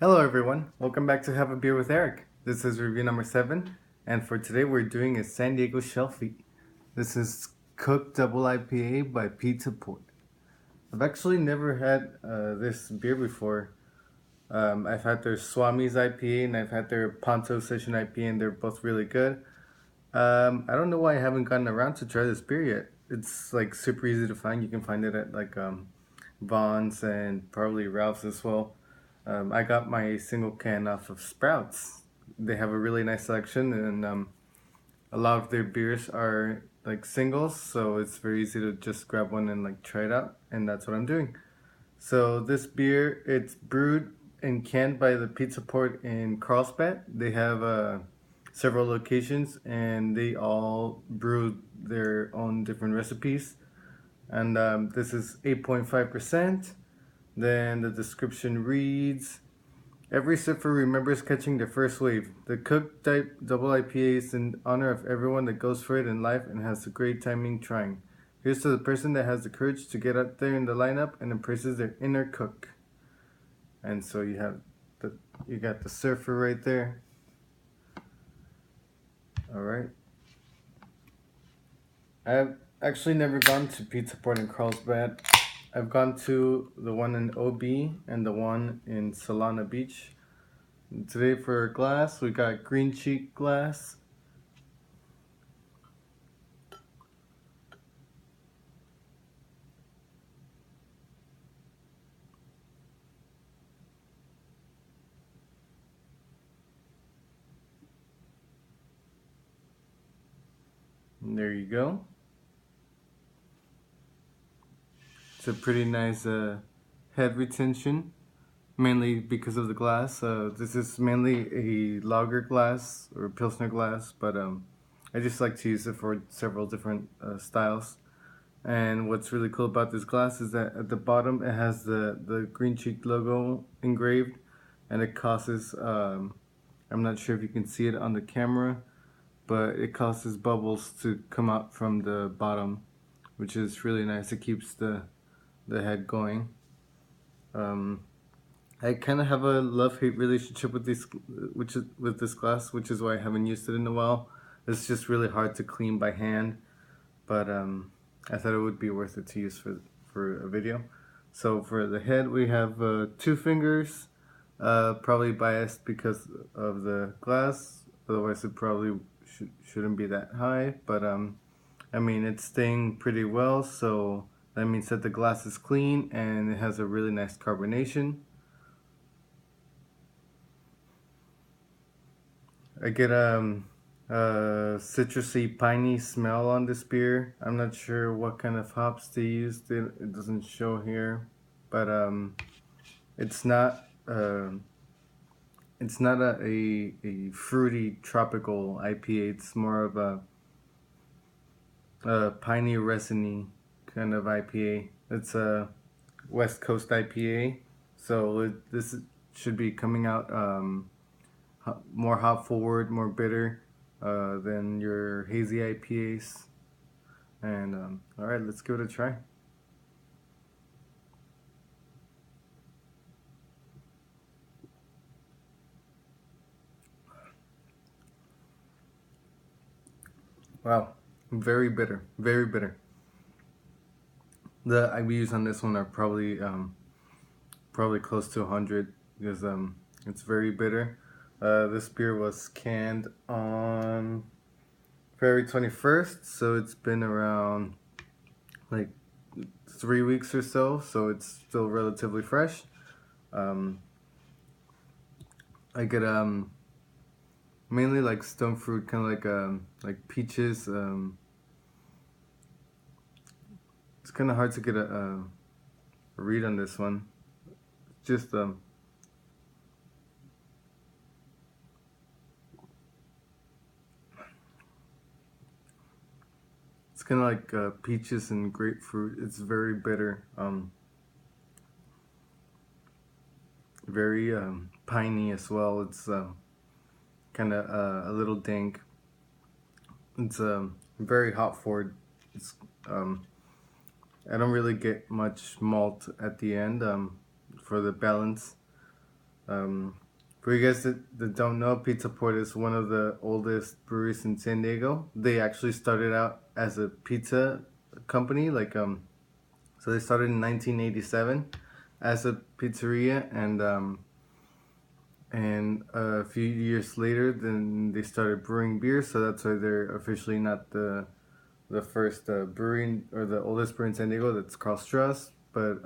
Hello everyone, welcome back to Have a Beer with Eric. This is review number 7, and for today we're doing a San Diego shelfie. This is Cook Double IPA by Pizza Port. I've actually never had this beer before. I've had their Swami's IPA and I've had their Ponto Session IPA, and they're both really good. I don't know why I haven't gotten around to try this beer yet. It's like super easy to find. You can find it at like Vaughn's and probably Ralph's as well. I got my single can off of Sprouts. They have a really nice selection, and a lot of their beers are like singles, so it's very easy to just grab one and like try it out, and that's what I'm doing. So this beer, it's brewed and canned by the Pizza Port in Carlsbad. They have several locations, and they all brew their own different recipes. And this is 8.5%. Then the description reads, every surfer remembers catching their first wave. The Cook Double IPA is in honor of everyone that goes for it in life and has a great timing trying. Here's to the person that has the courage to get out there in the lineup and embraces their inner cook. And so you got the surfer right there. All right. I've actually never gone to Pizza Port in Carlsbad. I've gone to the one in OB and the one in Solana Beach. And today for our glass, we got green cheek glass. And there you go. It's a pretty nice head retention, mainly because of the glass. This is mainly a lager glass or pilsner glass, but I just like to use it for several different styles. And what's really cool about this glass is that at the bottom it has the Green Cheek logo engraved, and it causes, I'm not sure if you can see it on the camera, but it causes bubbles to come out from the bottom, which is really nice. It keeps the head going. I kind of have a love-hate relationship with this glass, which is why I haven't used it in a while. It's just really hard to clean by hand, but I thought it would be worth it to use for a video. So for the head, we have 2 fingers, probably biased because of the glass. Otherwise, it probably shouldn't be that high. But I mean, it's staying pretty well, so that means that the glass is clean and it has a really nice carbonation. I get a citrusy, piney smell on this beer. I'm not sure what kind of hops they used. It doesn't show here, but it's not it's not a fruity tropical IPA. It's more of a piney, resiny kind of IPA. It's a West Coast IPA, so this should be coming out more hop forward, more bitter than your hazy IPAs. And all right, let's give it a try. Wow, very bitter, very bitter. The IBUs on this one are probably close to 100 because it's very bitter. This beer was canned on February 21st, so it's been around like 3 weeks or so, so it's still relatively fresh. I get mainly like stone fruit, kind of like peaches. It's kind of hard to get a read on this one. Just it's kind of like peaches and grapefruit. It's very bitter. Very piney as well. It's kind of a little dank. It's very hop forward. It's I don't really get much malt at the end for the balance. Um, for you guys that don't know, Pizza Port is one of the oldest breweries in San Diego. They actually started out as a pizza company, so they started in 1987 as a pizzeria, and a few years later, then they started brewing beer. So that's why they're officially not the first brewery or the oldest brewery in San Diego. That's Carl Strauss, but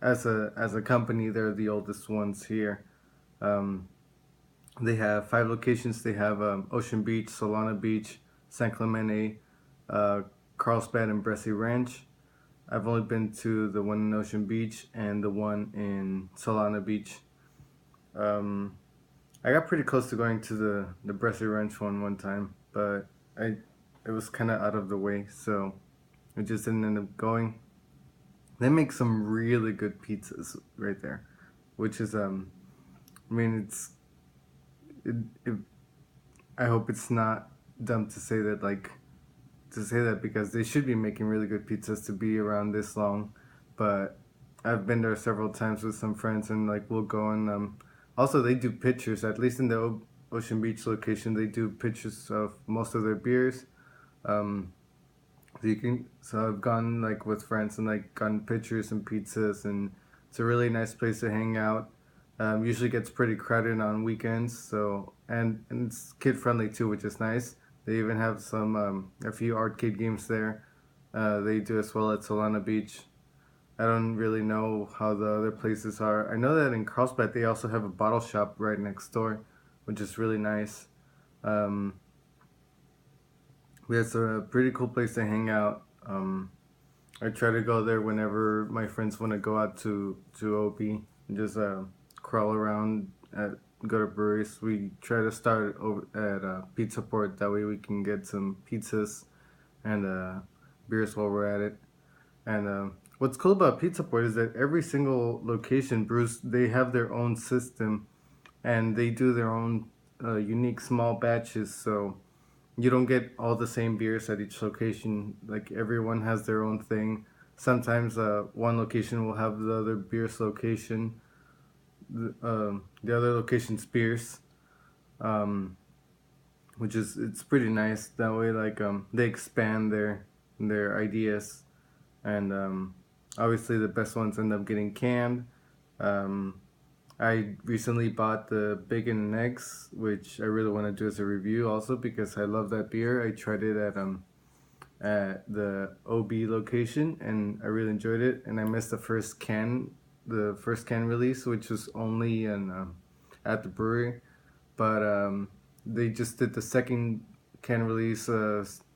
as a company, they're the oldest ones here. Um, they have 5 locations. They have Ocean Beach, Solana Beach, San Clemente, uh, Carlsbad, and Bressi Ranch. I've only been to the one in Ocean Beach and the one in Solana Beach. Um, I got pretty close to going to the Bressi Ranch one time, but I it was kind of out of the way, so I just didn't end up going. They make some really good pizzas right there, which is I mean it, it I hope it's not dumb to say that because they should be making really good pizzas to be around this long, but I've been there several times with some friends and like we'll go and also they do pictures, at least in the Ocean Beach location. They do pictures of most of their beers. um, so I've gone like with friends and like gotten pictures and pizzas, and it's a really nice place to hang out. Usually gets pretty crowded on weekends, so and it's kid friendly too, which is nice. They even have some a few arcade games there. They do as well at Solana Beach. I don't really know how the other places are. I know that in Carlsbad they also have a bottle shop right next door, which is really nice. Um, it's a pretty cool place to hang out. I try to go there whenever my friends want to go out to OP and just crawl around at go to breweries. We try to start over at Pizza Port. That way we can get some pizzas and beers while we're at it. And what's cool about Pizza Port is that every single location brews. They have their own system, and they do their own unique small batches. So you don't get all the same beers at each location. Like everyone has their own thing. Sometimes one location will have the other beer's location, the other location's beers, um, which is it's pretty nice. That way, they expand their ideas, and obviously the best ones end up getting canned. Um, I recently bought the bacon and eggs, which I really want to do as a review also because I love that beer. I tried it at the OB location and I really enjoyed it. And I missed the first can release, which was only at the brewery. But they just did the second can release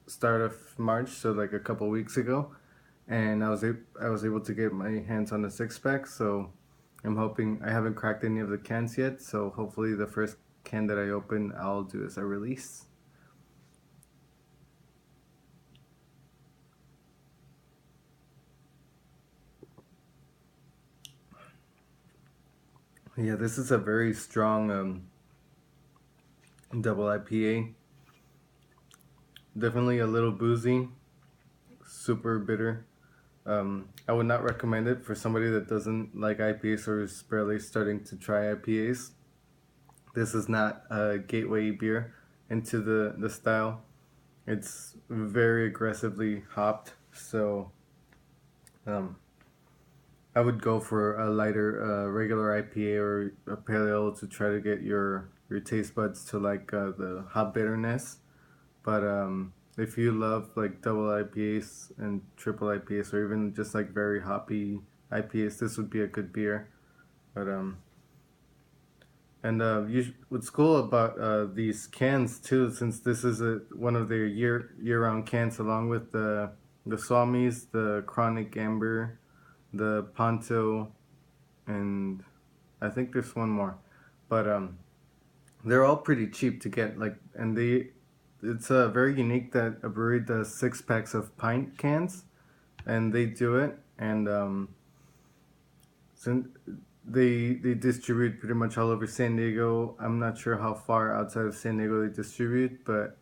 start of March, so like a couple weeks ago, and I was able to get my hands on a 6 pack. So I'm hoping I haven't cracked any of the cans yet. So hopefully the first can that I open, I'll do as a release. Yeah, this is a very strong double IPA. Definitely a little boozy, super bitter. I would not recommend it for somebody that doesn't like IPAs or is barely starting to try IPAs. This is not a gateway beer into the style. It's very aggressively hopped, so um, I would go for a lighter regular IPA or a pale ale to try to get your taste buds to like the hop bitterness. But if you love like double IPAs and triple IPAs or even just like very hoppy IPAs, this would be a good beer. But what's cool about these cans too, since this is one of their year round cans, along with the Swamis, the Chronic Amber, the Ponto, and I think there's one more, but they're all pretty cheap to get. It's very unique that a brewery does 6 packs of pint cans, and they do it, and since they distribute pretty much all over San Diego. I'm not sure how far outside of San Diego they distribute, but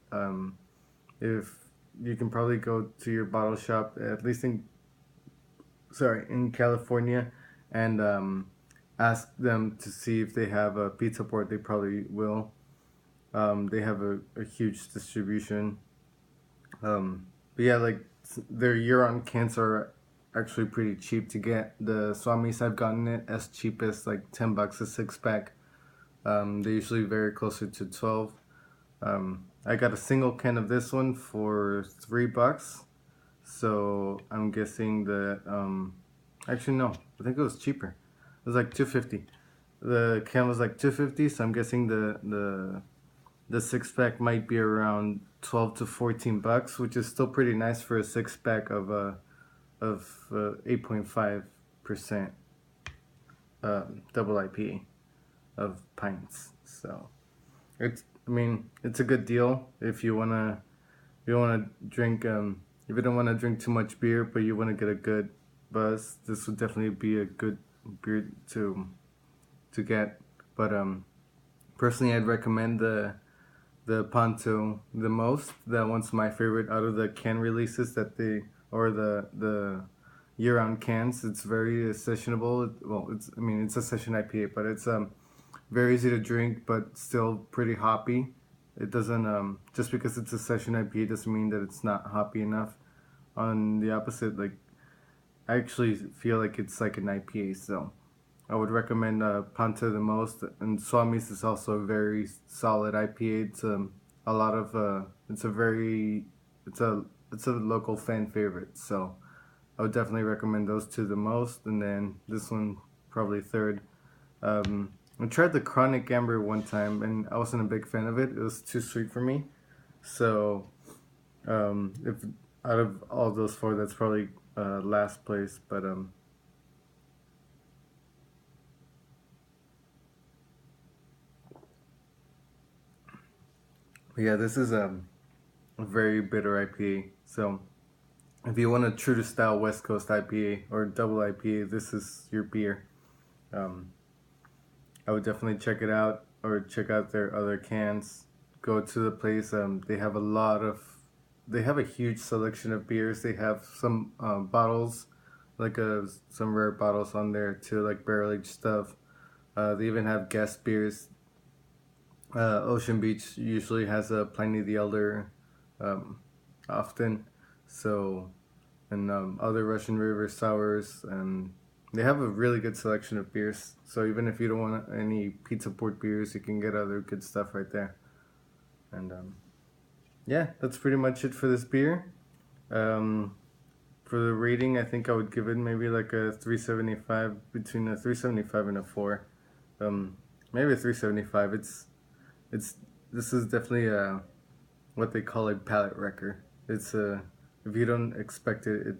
if you can probably go to your bottle shop, at least in California, and ask them to see if they have a Pizza Port. They probably will. They have a huge distribution. But yeah, like their year-round cans are actually pretty cheap to get. The Swamis, I've gotten it as cheap as like $10 a 6 pack. They usually vary closer to 12. I got a single can of this one for $3. So I'm guessing that actually no, I think it was cheaper. It was like 250. The can was like 250, so I'm guessing the 6 pack might be around 12 to $14, which is still pretty nice for a 6 pack of 8.5% double IPA of pints. So I mean, it's a good deal if you wanna drink if you don't want to drink too much beer, but you want to get a good buzz. This would definitely be a good beer to get. But personally, I'd recommend the Ponto the most. That one's my favorite out of the can releases that or the year-round cans. It's very sessionable. Well, it's a session IPA, but it's very easy to drink, but still pretty hoppy. It doesn't just because it's a session IPA doesn't mean that it's not hoppy enough. On the opposite, like I actually feel like it's like an IPA, so I would recommend Panta the most. And Swami's is also a very solid IPA. It's a lot of it's a very it's a local fan favorite, so I would definitely recommend those two the most, and then this one probably third. I tried the Chronic Amber one time, and I wasn't a big fan of it. It was too sweet for me. So, if out of all those four, that's probably last place. But yeah, this is a very bitter IPA. So, if you want a true to style West Coast IPA or double IPA, this is your beer. I would definitely check it out or check out their other cans. Go to the place. They have a huge selection of beers. They have some bottles, like some rare bottles on there too, like barrel aged stuff. They even have guest beers. Ocean Beach usually has a Pliny the Elder, often. So, and other Russian River sours, and they have a really good selection of beers. So even if you don't want any Pizza Port beers, you can get other good stuff right there. And yeah, that's pretty much it for this beer. For the rating, I think I would give it maybe like a 375, between a 375 and a 4. Maybe a 375. This is definitely what they call a palate wrecker. It's if you don't expect it,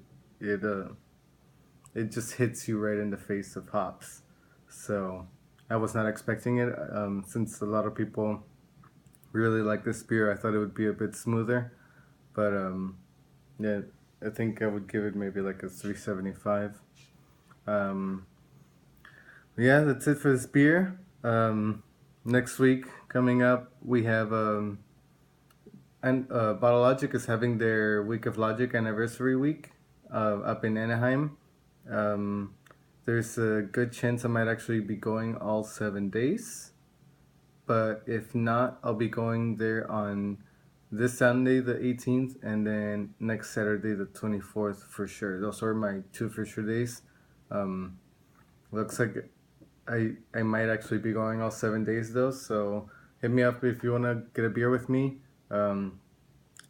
it just hits you right in the face of hops. So I was not expecting it. Since a lot of people really like this beer, I thought it would be a bit smoother. But yeah, I think I would give it maybe like a 375. Yeah, that's it for this beer. Next week coming up, we have and Bottle Logic is having their Week of Logic anniversary week up in Anaheim. There's a good chance I might actually be going all 7 days, but if not, I'll be going there on this Sunday the 18th and then next Saturday the 24th for sure. Those are my two for sure days. Looks like I might actually be going all 7 days though, so hit me up if you want to get a beer with me.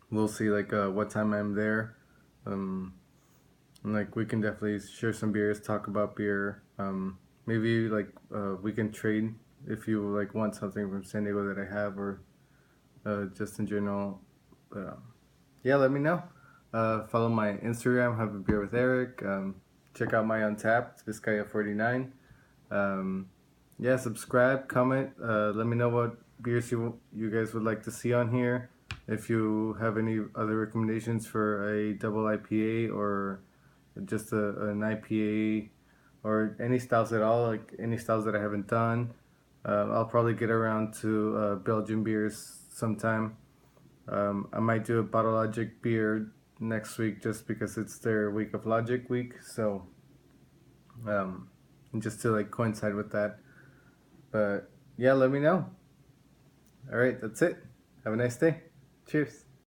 We'll see like what time I'm there. And, like we can definitely share some beers, talk about beer. Maybe like we can trade if you like want something from San Diego that I have, or just in general. Yeah, let me know. Follow my Instagram, Have a Beer with Erik. Check out my Untapped, Vizcaya49. Yeah, subscribe, comment. Let me know what beers you guys would like to see on here. If you have any other recommendations for a double IPA or just an IPA or any styles at all, like any styles that I haven't done, I'll probably get around to Belgian beers sometime. I might do a Bottle Logic beer next week just because it's their Week of Logic week. So and just to like coincide with that. But yeah, let me know. All right, that's it. Have a nice day. Cheers.